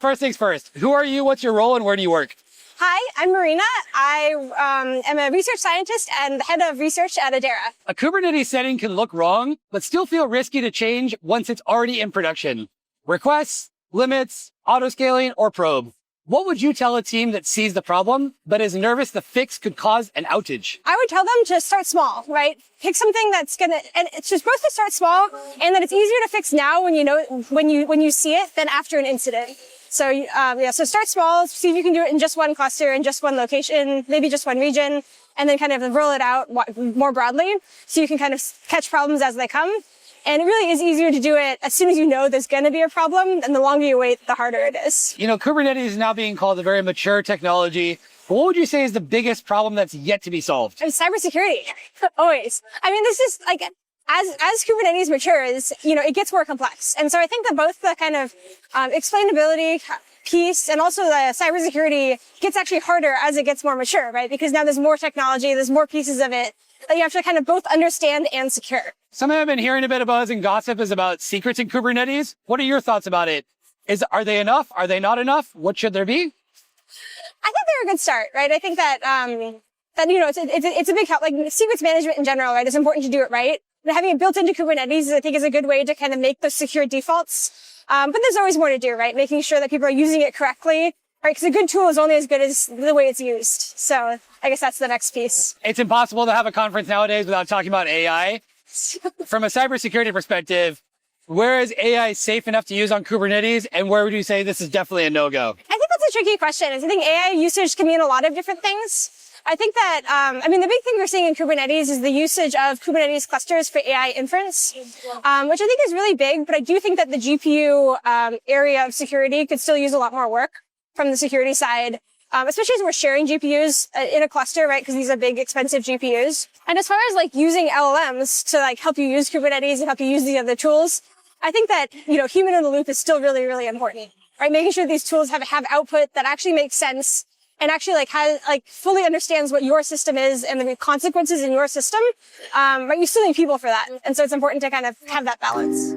first things first. Who are you? What's your role, and where do you work? Hi, I'm Marina. I am a research scientist and head of research at Adara. A Kubernetes setting can look wrong, but still feel risky to change once it's already in production. Requests, limits, auto-scaling, or probe. What would you tell a team that sees the problem, but is nervous the fix could cause an outage? I would tell them to start small, right? Pick something that's and it's just both to start small and that it's easier to fix now when you see it than after an incident. So so start small, see if you can do it in just one cluster, in just one location, maybe just one region, and then kind of roll it out more broadly so you can kind of catch problems as they come. And it really is easier to do it as soon as you know there's going to be a problem, and the longer you wait, the harder it is. You know, Kubernetes is now being called a very mature technology. But what would you say is the biggest problem that's yet to be solved? And cybersecurity, always. I mean, this is like, as Kubernetes matures, it gets more complex. And so I think that both the kind of explainability piece and also the cybersecurity gets actually harder as it gets more mature, right? Because now there's more technology, there's more pieces of it that you have to kind of both understand and secure. Something I've been hearing a bit of buzz and gossip is about secrets in Kubernetes. What are your thoughts about it? Are they enough? Are they not enough? What should there be? I think they're a good start, right? I think that it's a big help. Like secrets management in general, right? It's important to do it right. And having it built into Kubernetes, I think, is a good way to kind of make those secure defaults. But there's always more to do, right? Making sure that people are using it correctly, right? Because a good tool is only as good as the way it's used. So I guess that's the next piece. It's impossible to have a conference nowadays without talking about AI. From a cybersecurity perspective, where is AI safe enough to use on Kubernetes, and where would you say this is definitely a no-go? I think that's a tricky question. I think AI usage can mean a lot of different things. I think that, the big thing we're seeing in Kubernetes is the usage of Kubernetes clusters for AI inference, which I think is really big, but I do think that the GPU area of security could still use a lot more work from the security side. Especially as we're sharing GPUs in a cluster, right? Because these are big, expensive GPUs. And as far as using LLMs to help you use Kubernetes and help you use the other tools, I think that, human in the loop is still really, really important, right? Making sure these tools have output that actually makes sense and actually fully understands what your system is and the consequences in your system. Right? You still need people for that. And so it's important to kind of have that balance.